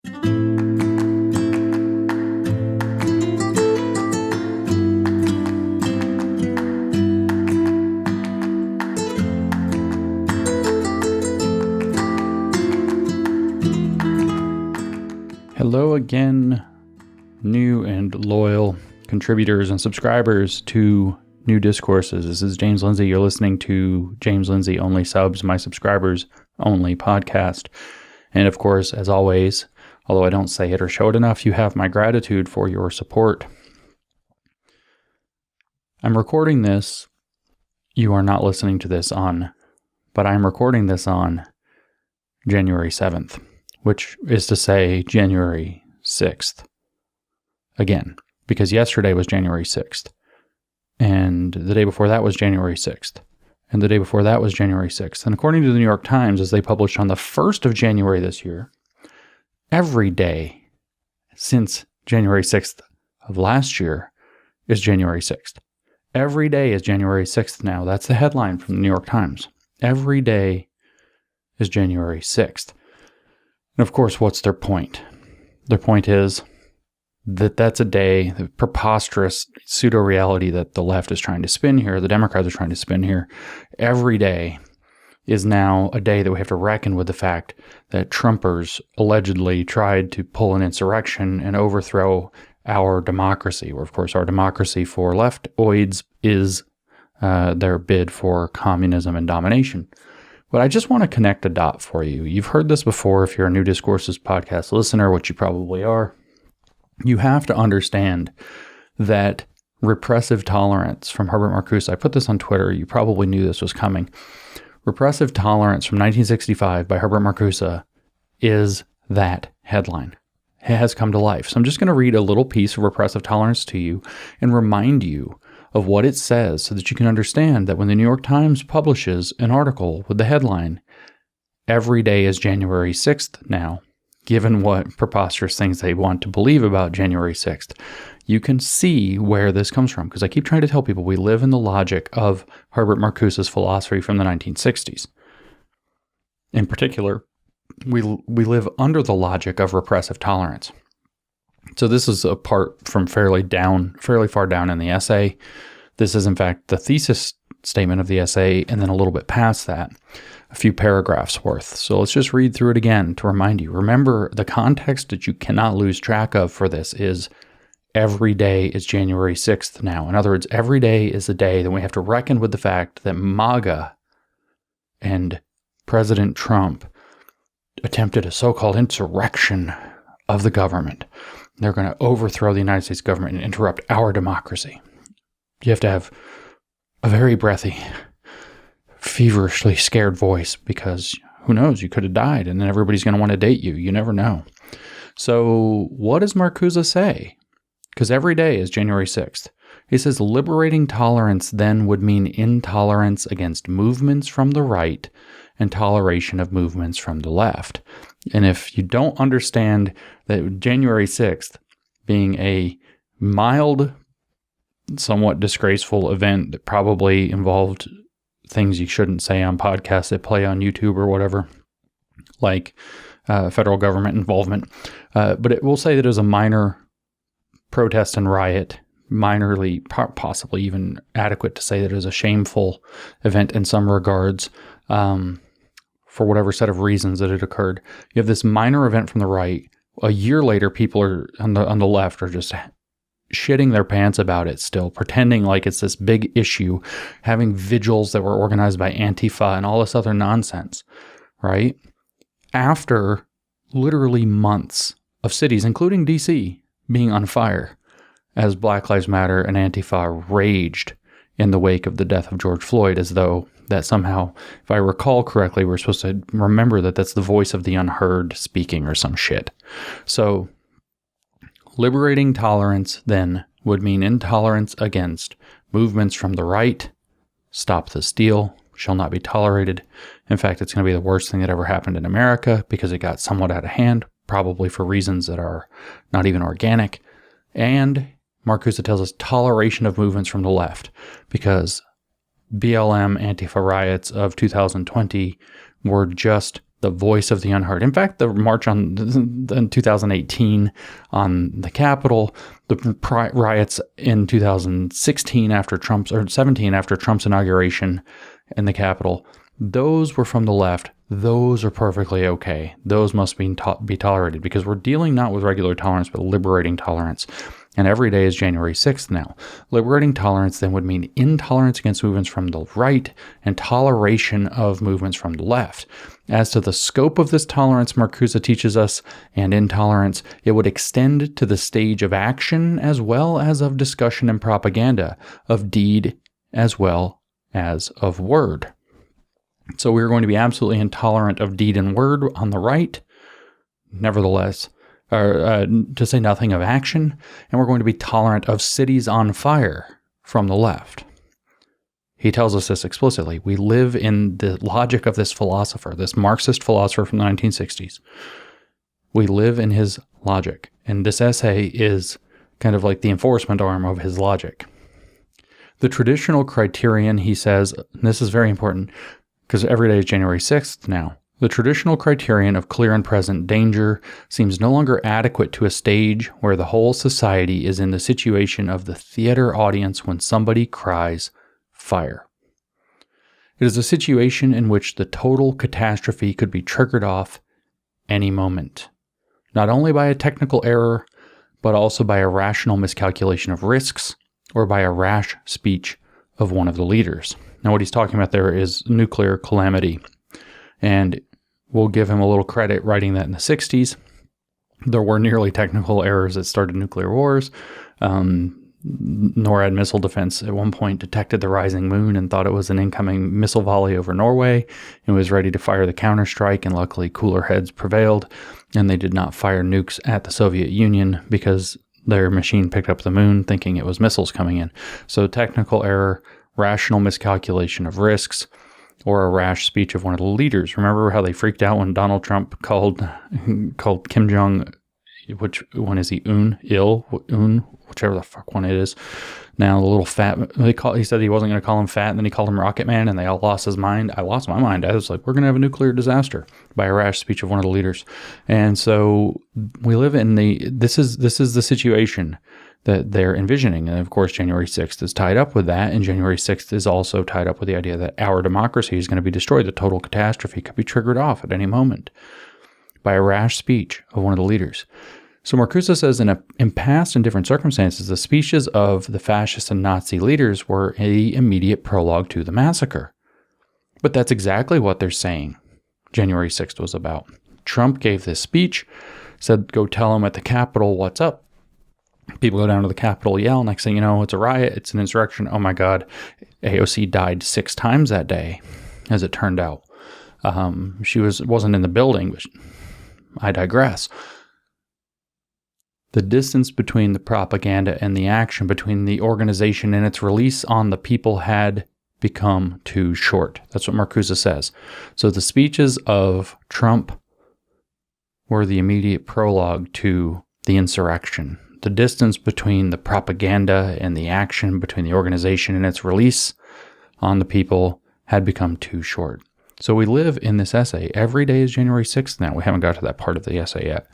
Hello again, new and loyal contributors and subscribers to New Discourses. This is James Lindsay. You're listening to James Lindsay Only Subs, my subscribers only podcast. And of course, as always, although I don't say it or show it enough, you have my gratitude for your support. I'm recording this. You are not listening to this on, but I'm recording this on January 7th. Which is to say January 6th. Again, because yesterday was January 6th. And the day before that was January 6th. And the day before that was January 6th. And according to the New York Times, as they published on the 1st of January this year, every day since January 6th of last year is January 6th. Every day is January 6th now. That's the headline from the New York Times. Every day is January 6th. And of course, what's their point? Their point is that that's a day, the preposterous pseudo-reality that the left is trying to spin here, the Democrats are trying to spin here. Every day is now a day that we have to reckon with the fact that Trumpers allegedly tried to pull an insurrection and overthrow our democracy, where of course our democracy for leftoids is their bid for communism and domination. But I just want to connect a dot for you. You've heard this before if you're a New Discourses podcast listener, which you probably are. You have to understand that repressive tolerance from Herbert Marcuse, I put this on Twitter, you probably knew this was coming. Repressive tolerance from 1965 by Herbert Marcuse is that headline. It has come to life. So I'm just going to read a little piece of repressive tolerance to you and remind you of what it says so that you can understand that when the New York Times publishes an article with the headline, every day is January 6th now, given what preposterous things they want to believe about January 6th, you can see where this comes from. Because I keep trying to tell people we live in the logic of Herbert Marcuse's philosophy from the 1960s. In particular, we live under the logic of repressive tolerance. So this is a part from fairly far down in the essay. This is, in fact, the thesis statement of the essay, and then a little bit past that, a few paragraphs worth. So let's just read through it again to remind you. Remember, the context that you cannot lose track of for this is every day is January 6th now. In other words, every day is a day that we have to reckon with the fact that MAGA and President Trump attempted a so-called insurrection of the government. They're going to overthrow the United States government and interrupt our democracy. You have to have a very breathy, feverishly scared voice because who knows, you could have died and then everybody's going to want to date you. You never know. So what does Marcuse say? Because every day is January 6th. He says liberating tolerance then would mean intolerance against movements from the right and toleration of movements from the left. And if you don't understand that January 6th being a mild, somewhat disgraceful event that probably involved things you shouldn't say on podcasts that play on YouTube or whatever, like federal government involvement. But it will say that it was a minor protest and riot, minorly, possibly even adequate to say that it was a shameful event in some regards, for whatever set of reasons that it occurred. You have this minor event from the right. A year later, people are on the left are just shitting their pants about it still, pretending like it's this big issue, having vigils that were organized by Antifa and all this other nonsense, right? After literally months of cities, including DC, being on fire as Black Lives Matter and Antifa raged in the wake of the death of George Floyd, as though that somehow, if I recall correctly, we're supposed to remember that that's the voice of the unheard speaking or some shit. So liberating tolerance then would mean intolerance against movements from the right. Stop the steal shall not be tolerated. In fact, it's going to be the worst thing that ever happened in America because it got somewhat out of hand, probably for reasons that are not even organic. And Marcuse tells us toleration of movements from the left because BLM Antifa riots of 2020 were just the voice of the unheard. In fact, the march in 2018 on the Capitol, the riots in 2016 after 17 after Trump's inauguration in the Capitol, those were from the left. Those are perfectly okay. Those must be tolerated because we're dealing not with regular tolerance, but liberating tolerance. And every day is January 6th now. Liberating tolerance then would mean intolerance against movements from the right and toleration of movements from the left. As to the scope of this tolerance, Marcuse teaches us, and intolerance, it would extend to the stage of action as well as of discussion and propaganda, of deed as well as of word. So we're going to be absolutely intolerant of deed and word on the right, nevertheless, to say nothing of action, and we're going to be tolerant of cities on fire from the left. He tells us this explicitly. We live in the logic of this philosopher, this Marxist philosopher from the 1960s. We live in his logic, and this essay is kind of like the enforcement arm of his logic. The traditional criterion, he says, and this is very important, because every day is January 6th now. The traditional criterion of clear and present danger seems no longer adequate to a stage where the whole society is in the situation of the theater audience when somebody cries, fire. It is a situation in which the total catastrophe could be triggered off any moment, not only by a technical error, but also by a rational miscalculation of risks or by a rash speech of one of the leaders. Now, what he's talking about there is nuclear calamity, and we'll give him a little credit writing that in the 60s. There were nearly technical errors that started nuclear wars. NORAD missile defense at one point detected the rising moon and thought it was an incoming missile volley over Norway and was ready to fire the counterstrike, and luckily cooler heads prevailed, and they did not fire nukes at the Soviet Union because their machine picked up the moon thinking it was missiles coming in. So technical error, rational miscalculation of risks, or a rash speech of one of the leaders. Remember how they freaked out when Donald Trump called Kim Jong, which one is he? Whichever the fuck one it is. Now the little fat, he said he wasn't going to call him fat, and then he called him Rocket Man, and they all lost his mind. I lost my mind. I was like, we're going to have a nuclear disaster by a rash speech of one of the leaders. And so we live in this is the situation that they're envisioning. And of course, January 6th is tied up with that. And January 6th is also tied up with the idea that our democracy is going to be destroyed. The total catastrophe could be triggered off at any moment by a rash speech of one of the leaders. So Marcuse says in past and different circumstances, the speeches of the fascist and Nazi leaders were an immediate prologue to the massacre. But that's exactly what they're saying January 6th was about. Trump gave this speech, said, go tell them at the Capitol what's up. People go down to the Capitol, yell. Next thing you know, it's a riot. It's an insurrection. Oh my God. AOC died 6 times that day, as it turned out. She wasn't in the building, but I digress. The distance between the propaganda and the action, between the organization and its release on the people, had become too short. That's what Marcuse says. So the speeches of Trump were the immediate prologue to the insurrection. The distance between the propaganda and the action, between the organization and its release on the people, had become too short. So we live in this essay. Every day is January 6th now. We haven't got to that part of the essay yet.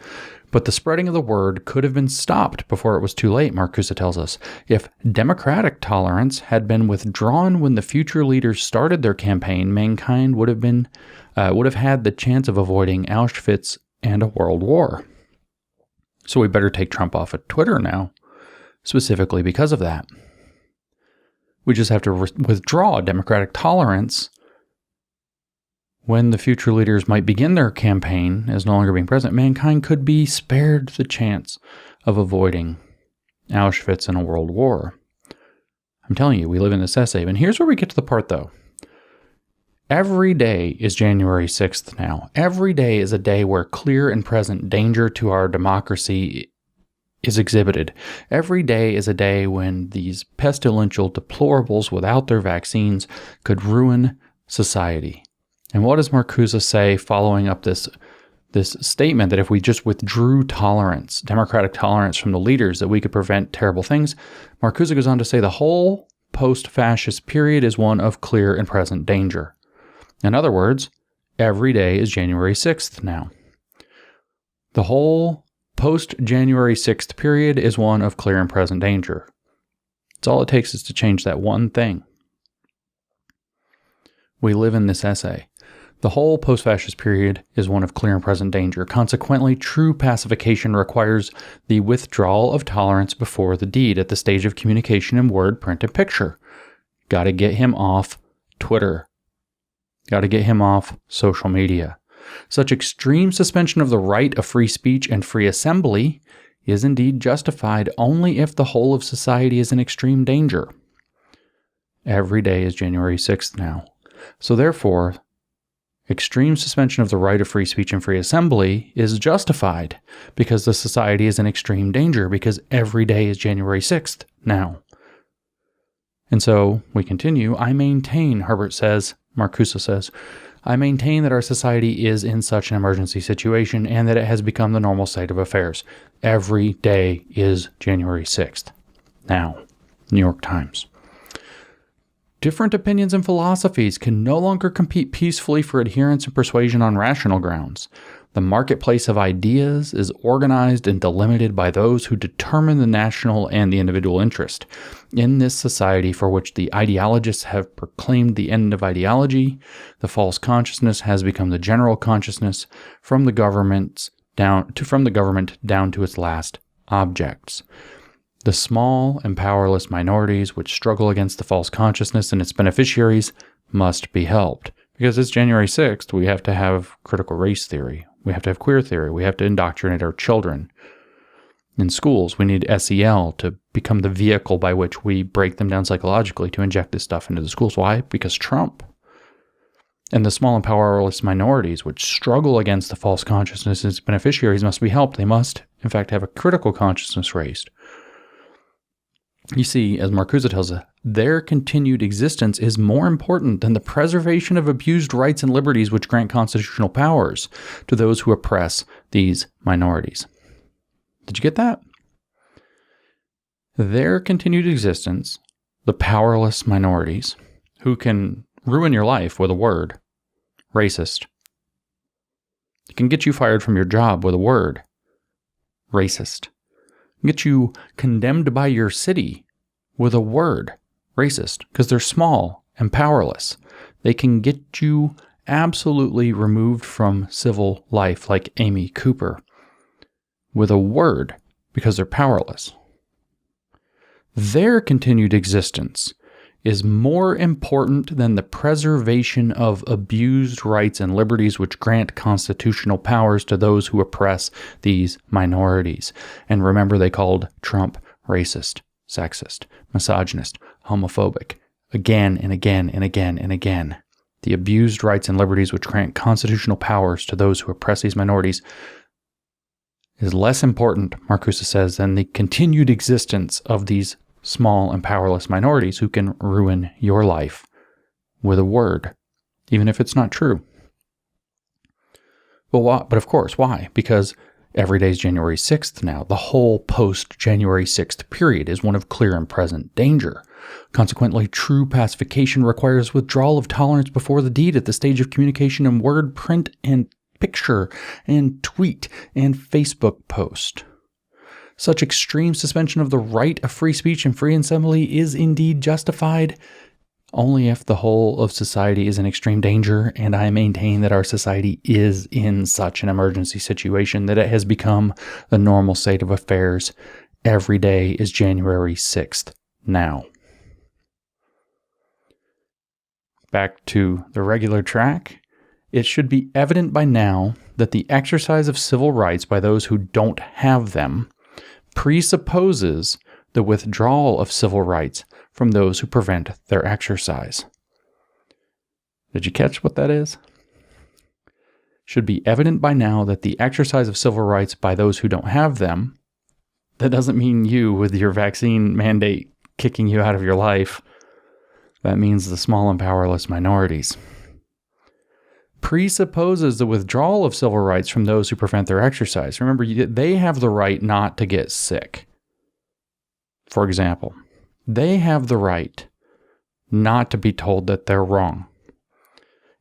But the spreading of the word could have been stopped before it was too late, Marcuse tells us. If democratic tolerance had been withdrawn when the future leaders started their campaign, mankind would have had the chance of avoiding Auschwitz and a world war. So we better take Trump off of Twitter now, specifically because of that. We just have to withdraw democratic tolerance when the future leaders might begin their campaign as no longer being present. Mankind could be spared the chance of avoiding Auschwitz and a world war. I'm telling you, we live in this essay. And here's where we get to the part, though. Every day is January 6th now. Every day is a day where clear and present danger to our democracy is exhibited. Every day is a day when these pestilential deplorables without their vaccines could ruin society. And what does Marcuse say following up this statement that if we just withdrew tolerance, democratic tolerance from the leaders, that we could prevent terrible things? Marcuse goes on to say the whole post-fascist period is one of clear and present danger. In other words, every day is January 6th now. The whole post-January 6th period is one of clear and present danger. It's all it takes is to change that one thing. We live in this essay. The whole post-fascist period is one of clear and present danger. Consequently, true pacification requires the withdrawal of tolerance before the deed at the stage of communication in word, print, and picture. Got to get him off Twitter. Got to get him off social media. Such extreme suspension of the right of free speech and free assembly is indeed justified only if the whole of society is in extreme danger. Every day is January 6th now. So therefore, extreme suspension of the right of free speech and free assembly is justified because the society is in extreme danger, because every day is January 6th now. And so we continue. I maintain, Herbert says, Marcuse says, I maintain that our society is in such an emergency situation and that it has become the normal state of affairs. Every day is January 6th. Now, New York Times. Different opinions and philosophies can no longer compete peacefully for adherence and persuasion on rational grounds. The marketplace of ideas is organized and delimited by those who determine the national and the individual interest. In this society for which the ideologists have proclaimed the end of ideology, the false consciousness has become the general consciousness from the government down to its last objects. The small and powerless minorities which struggle against the false consciousness and its beneficiaries must be helped. Because it's January 6th, we have to have critical race theory. We have to have queer theory. We have to indoctrinate our children. In schools, we need SEL to become the vehicle by which we break them down psychologically to inject this stuff into the schools. Why? Because Trump. And the small and powerless minorities which struggle against the false consciousness and its beneficiaries must be helped. They must, in fact, have a critical consciousness raised. You see, as Marcuse tells us, their continued existence is more important than the preservation of abused rights and liberties which grant constitutional powers to those who oppress these minorities. Did you get that? Their continued existence, the powerless minorities, who can ruin your life with a word, racist. It can get you fired from your job with a word, racist. Get you condemned by your city with a word, racist, because they're small and powerless. They can get you absolutely removed from civil life like Amy Cooper with a word because they're powerless. Their continued existence is more important than the preservation of abused rights and liberties which grant constitutional powers to those who oppress these minorities. And remember, they called Trump racist, sexist, misogynist, homophobic, again and again and again and again. The abused rights and liberties which grant constitutional powers to those who oppress these minorities is less important, Marcuse says, than the continued existence of these small and powerless minorities who can ruin your life with a word, even if it's not true. But of course, why? Because every day is January 6th now. The whole post-January 6th period is one of clear and present danger. Consequently, true pacification requires withdrawal of tolerance before the deed at the stage of communication in word, print, and picture, and tweet, and Facebook post. Such extreme suspension of the right of free speech and free assembly is indeed justified only if the whole of society is in extreme danger, and I maintain that our society is in such an emergency situation that it has become the normal state of affairs. Every day is January 6th now. Back to the regular track. It should be evident by now that the exercise of civil rights by those who don't have them presupposes the withdrawal of civil rights from those who prevent their exercise. Did you catch what that is? Should be evident by now that the exercise of civil rights by those who don't have them, that doesn't mean you with your vaccine mandate kicking you out of your life. That means the small and powerless minorities. Presupposes the withdrawal of civil rights from those who prevent their exercise. Remember, they have the right not to get sick. For example, they have the right not to be told that they're wrong.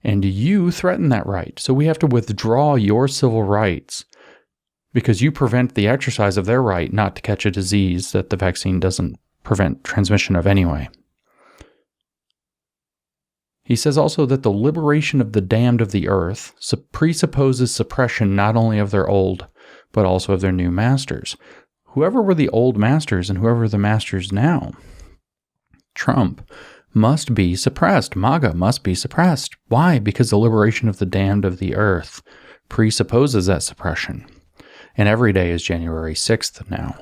And you threaten that right. So we have to withdraw your civil rights because you prevent the exercise of their right not to catch a disease that the vaccine doesn't prevent transmission of anyway. He says also that the liberation of the damned of the earth presupposes suppression not only of their old, but also of their new masters. Whoever were the old masters and whoever are the masters now, Trump must be suppressed. MAGA must be suppressed. Why? Because the liberation of the damned of the earth presupposes that suppression. And every day is January 6th now.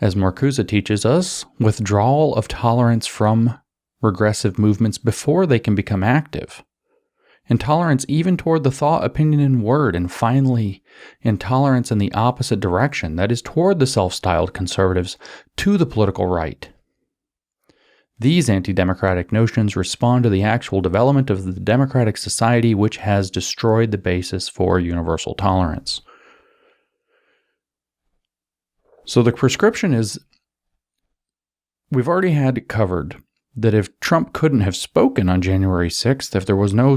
As Marcuse teaches us, withdrawal of tolerance from regressive movements before they can become active. Intolerance even toward the thought, opinion, and word. And finally, intolerance in the opposite direction, that is toward the self-styled conservatives to the political right. These anti-democratic notions respond to the actual development of the democratic society which has destroyed the basis for universal tolerance. So the prescription is, we've already had it covered that if Trump couldn't have spoken on January 6th, if there was no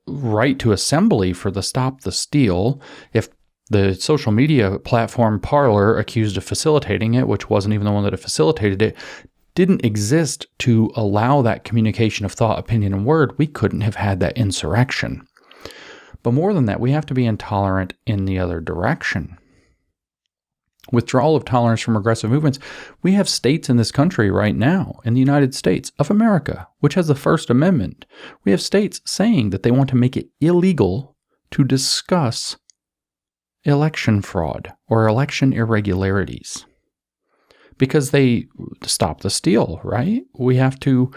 right to assembly for the Stop the Steal, if the social media platform Parler, accused of facilitating it, which wasn't even the one that facilitated it, didn't exist to allow that communication of thought, opinion, and word, we couldn't have had that insurrection. But more than that, we have to be intolerant in the other direction. Withdrawal of tolerance from regressive movements. We have states in this country right now, in the United States of America, which has the First Amendment. We have states saying that they want to make it illegal to discuss election fraud or election irregularities. Because they stop the steal, right? We have to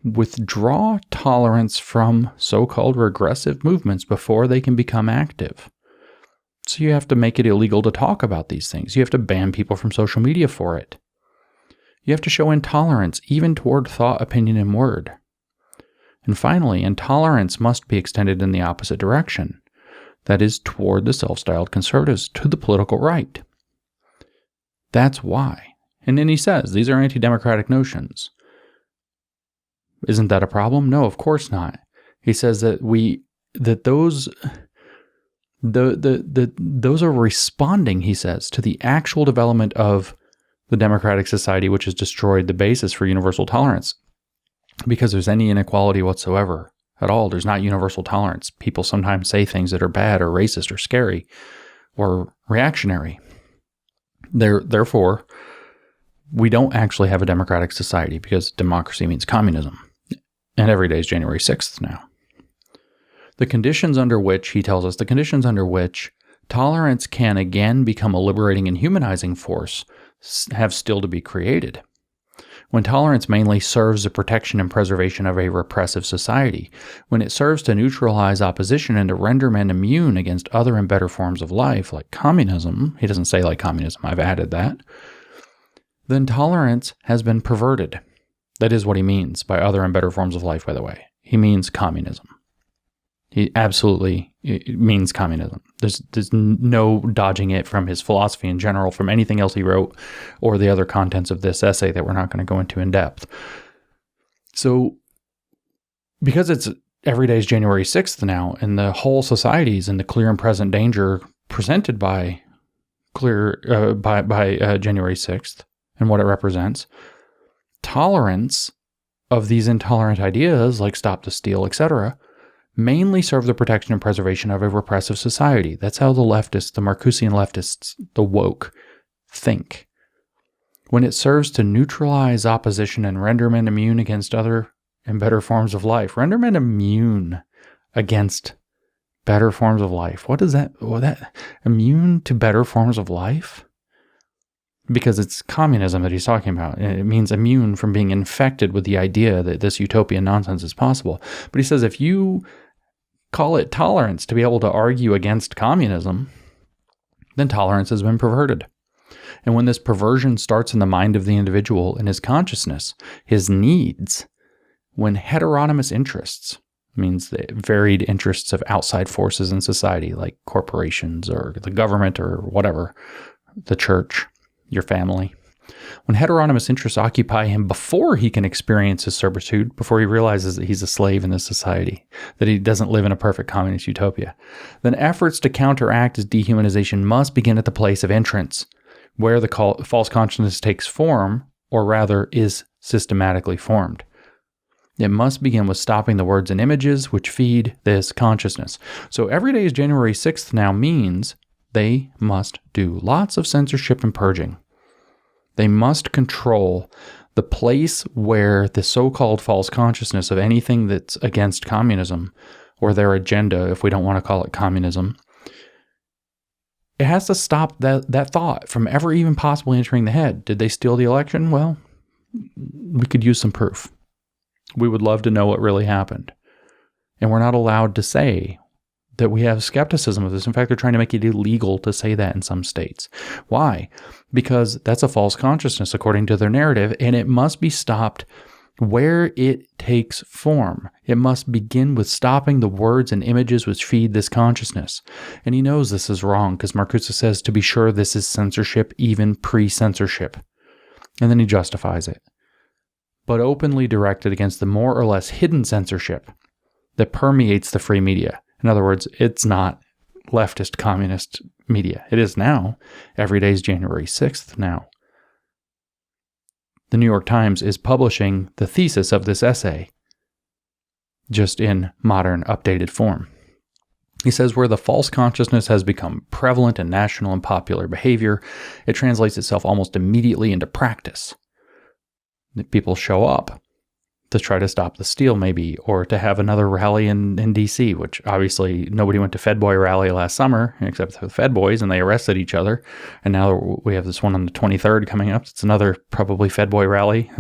withdraw tolerance from so-called regressive movements before they can become active. So you have to make it illegal to talk about these things. You have to ban people from social media for it. You have to show intolerance even toward thought, opinion, and word. And finally, intolerance must be extended in the opposite direction. That is, toward the self-styled conservatives, to the political right. That's why. And then he says, these are anti-democratic notions. Isn't that a problem? No, of course not. He says that those are responding, he says, to the actual development of the democratic society, which has destroyed the basis for universal tolerance. Because there's any inequality whatsoever at all. There's not universal tolerance. People sometimes say things that are bad or racist or scary or reactionary. Therefore, we don't actually have a democratic society because democracy means communism. And every day is January 6th now. The conditions under which, he tells us, the conditions under which tolerance can again become a liberating and humanizing force have still to be created. When tolerance mainly serves the protection and preservation of a repressive society, when it serves to neutralize opposition and to render men immune against other and better forms of life, like communism, he doesn't say like communism, I've added that, then tolerance has been perverted. That is what he means by other and better forms of life, by the way. He means communism. He absolutely means communism. There's no dodging it from his philosophy in general, from anything else he wrote, or the other contents of this essay that we're not going to go into in depth. So, because it's every day is January 6th now, and the whole society is in the clear and present danger presented by January 6th and what it represents, tolerance of these intolerant ideas like Stop the Steal, etc., mainly serve the protection and preservation of a repressive society. That's how the leftists, the Marcusean leftists, the woke, think. When it serves to neutralize opposition and render men immune against other and better forms of life. Render men immune against better forms of life. What is that? Immune to better forms of life? Because it's communism that he's talking about. It means immune from being infected with the idea that this utopian nonsense is possible. But he says if you call it tolerance to be able to argue against communism, then tolerance has been perverted. And when this perversion starts in the mind of the individual and his consciousness, his needs, when heteronomous interests, means the varied interests of outside forces in society, like corporations or the government or whatever, the church, your family, When heteronomous interests occupy him before he can experience his servitude, before he realizes that he's a slave in this society, that he doesn't live in a perfect communist utopia, then efforts to counteract his dehumanization must begin at the place of entrance, where the false consciousness takes form, or rather is systematically formed. It must begin with stopping the words and images which feed this consciousness. So every day is January 6th now means they must do lots of censorship and purging. They must control the place where the so-called false consciousness of anything that's against communism, or their agenda, if we don't want to call it communism, it has to stop that thought from ever even possibly entering the head. Did they steal the election? Well, we could use some proof. We would love to know what really happened. And we're not allowed to say that we have skepticism of this. In fact, they're trying to make it illegal to say that in some states. Why? Because that's a false consciousness according to their narrative, and it must be stopped where it takes form. It must begin with stopping the words and images which feed this consciousness. And he knows this is wrong because Marcuse says, to be sure, this is censorship, even pre-censorship. And then he justifies it. But openly directed against the more or less hidden censorship that permeates the free media. In other words, it's not leftist communist media. It is now. Every day is January 6th now. The New York Times is publishing the thesis of this essay, just in modern, updated form. He says, where the false consciousness has become prevalent in national and popular behavior, it translates itself almost immediately into practice. People show up to try to stop the steal, maybe, or to have another rally in D.C., which obviously nobody went to Fed Boy rally last summer, except for the Fed Boys, and they arrested each other. And now we have this one on the 23rd coming up. It's another probably Fed Boy rally.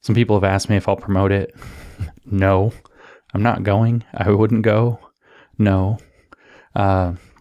Some people have asked me if I'll promote it. No, I'm not going. I wouldn't go. No.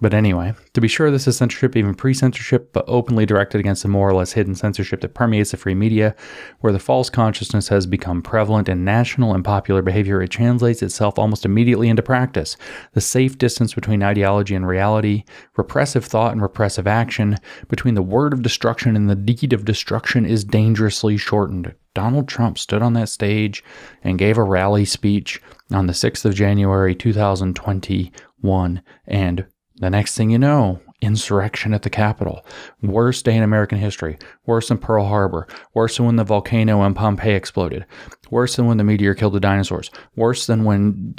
But anyway, to be sure, this is censorship, even pre-censorship, but openly directed against the more or less hidden censorship that permeates the free media, where the false consciousness has become prevalent in national and popular behavior. It translates itself almost immediately into practice. The safe distance between ideology and reality, repressive thought and repressive action, between the word of destruction and the deed of destruction is dangerously shortened. Donald Trump stood on that stage and gave a rally speech on the 6th of January, 2021, and the next thing you know, insurrection at the Capitol. Worst day in American history. Worse than Pearl Harbor. Worse than when the volcano in Pompeii exploded. Worse than when the meteor killed the dinosaurs. Worse than when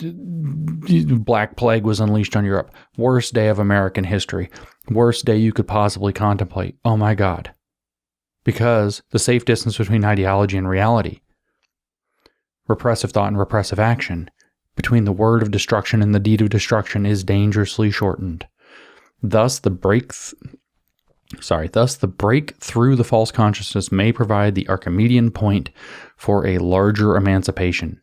Black Plague was unleashed on Europe. Worst day of American history. Worst day you could possibly contemplate. Oh my God. Because the safe distance between ideology and reality, repressive thought and repressive action, between the word of destruction and the deed of destruction is dangerously shortened. Thus, the break through the false consciousness may provide the Archimedean point for a larger emancipation,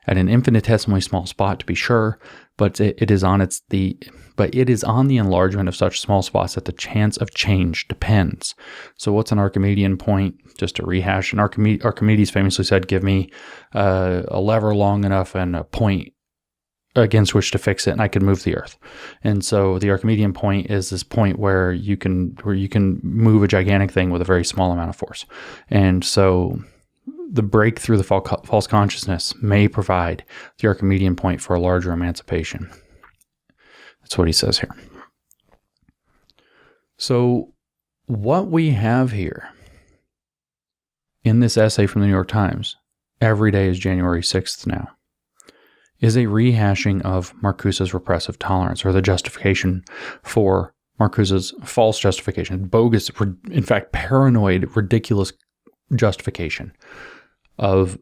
at an infinitesimally small spot, to be sure, but it is on the enlargement of such small spots that the chance of change depends. So, what's an Archimedean point? Just to rehash, Archimedes famously said, "Give me a lever long enough and a point against which to fix it, and I could move the earth." And so, the Archimedean point is this point where you can move a gigantic thing with a very small amount of force. And so, the break through the false consciousness may provide the Archimedean point for a larger emancipation. That's what he says here. So, what we have here in this essay from the New York Times, every day is January 6th now, is a rehashing of Marcuse's repressive tolerance, or the justification for Marcuse's false justification, bogus, in fact, paranoid, ridiculous justification of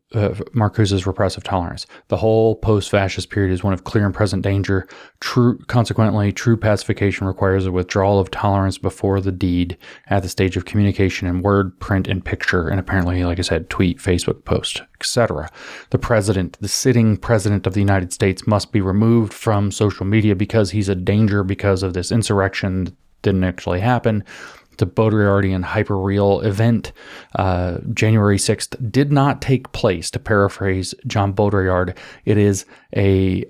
Marcuse's repressive tolerance. The whole post-fascist period is one of clear and present danger. Consequently, true pacification requires a withdrawal of tolerance before the deed at the stage of communication in word, print, and picture, and apparently, like I said, tweet, Facebook post, etc. The sitting president of the United States must be removed from social media because he's a danger because of this insurrection that didn't actually happen. It's a Baudrillardian hyper-real event. January 6th did not take place, to paraphrase John Baudrillard. It is a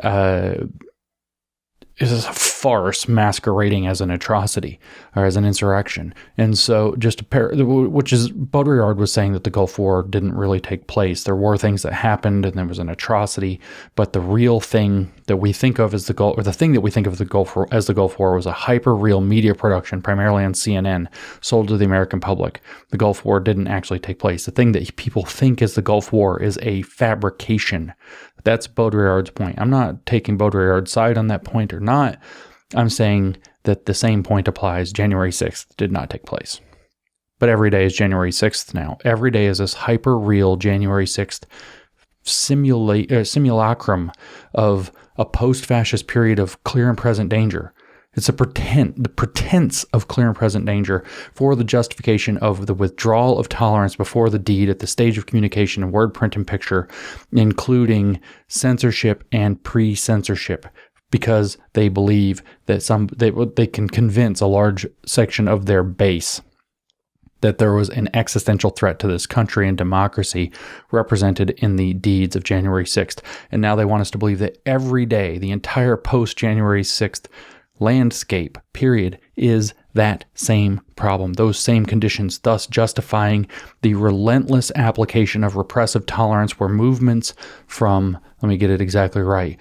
farce masquerading as an atrocity or as an insurrection. And so which is, Baudrillard was saying that the Gulf War didn't really take place. There were things that happened and there was an atrocity, but the real thing that we think of as the Gulf, or the thing that we think of the Gulf War as the Gulf War, was a hyper-real media production, primarily on CNN, sold to the American public. The Gulf War didn't actually take place. The thing that people think is the Gulf War is a fabrication. That's Baudrillard's point. I'm not taking Baudrillard's side on that point or not. I'm saying that the same point applies. January 6th did not take place. But every day is January 6th now. Every day is this hyper-real January 6th simulacrum of a post-fascist period of clear and present danger. It's the pretense of clear and present danger for the justification of the withdrawal of tolerance before the deed at the stage of communication in word, print, and picture, including censorship and pre-censorship, because they believe that they can convince a large section of their base that there was an existential threat to this country and democracy represented in the deeds of January 6th. And now they want us to believe that every day, the entire post-January 6th landscape period is that same problem, those same conditions, thus justifying the relentless application of repressive tolerance where movements from, let me get it exactly right,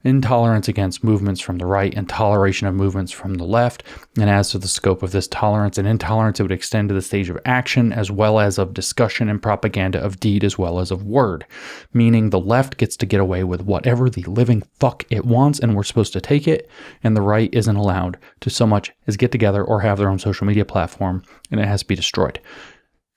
intolerance against movements from the right and toleration of movements from the left. And as to the scope of this tolerance and intolerance, it would extend to the stage of action as well as of discussion and propaganda, of deed as well as of word, meaning the left gets to get away with whatever the living fuck it wants and we're supposed to take it, and the right isn't allowed to so much as get together or have their own social media platform, and it has to be destroyed.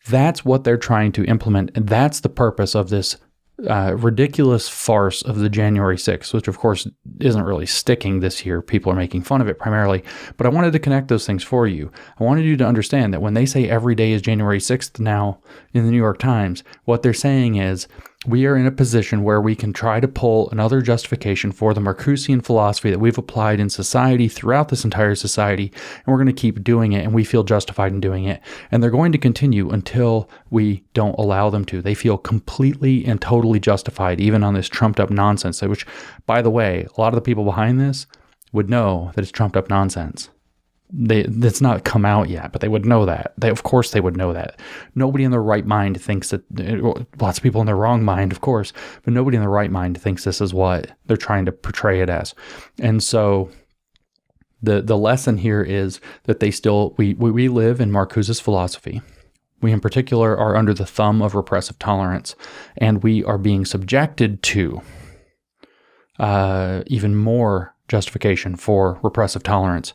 That's what they're trying to implement, and that's the purpose of this ridiculous farce of the January 6th, which of course isn't really sticking this year. People are making fun of it primarily, but I wanted to connect those things for you. I wanted you to understand that when they say every day is January 6th now in the New York Times, what they're saying is we are in a position where we can try to pull another justification for the Marcusean philosophy that we've applied in society throughout this entire society, and we're going to keep doing it, and we feel justified in doing it. And they're going to continue until we don't allow them to. They feel completely and totally justified, even on this trumped up nonsense, which, by the way, a lot of the people behind this would know that it's trumped up nonsense. It's not come out yet, but they would know that. Of course they would know that. Nobody in their right mind thinks that, lots of people in their wrong mind, of course, but nobody in their right mind thinks this is what they're trying to portray it as. And so the lesson here is that we live in Marcuse's philosophy. We in particular are under the thumb of repressive tolerance, and we are being subjected to even more justification for repressive tolerance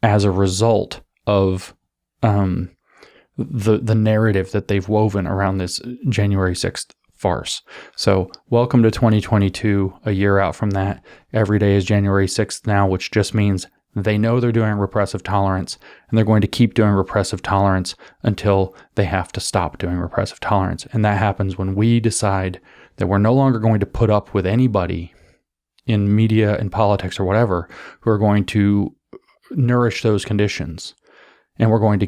as a result of the narrative that they've woven around this January 6th farce. So welcome to 2022, a year out from that. Every day is January 6th now, which just means they know they're doing repressive tolerance, and they're going to keep doing repressive tolerance until they have to stop doing repressive tolerance. And that happens when we decide that we're no longer going to put up with anybody in media and politics or whatever who are going to nourish those conditions, and we're going to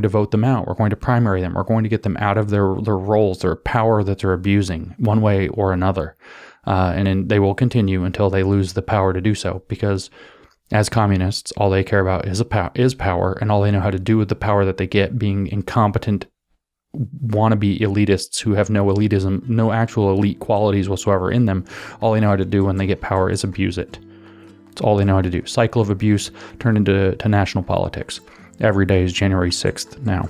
vote them out. We're going to primary them. We're going to get them out of their roles, their power that they're abusing one way or another. And then they will continue until they lose the power to do so, because as communists, all they care about is power, and all they know how to do with the power that they get, being incompetent wannabe elitists who have no elitism, no actual elite qualities whatsoever in them. All they know how to do when they get power is abuse it. It's all they know how to do. Cycle of abuse turned into national politics. Every day is January 6th now.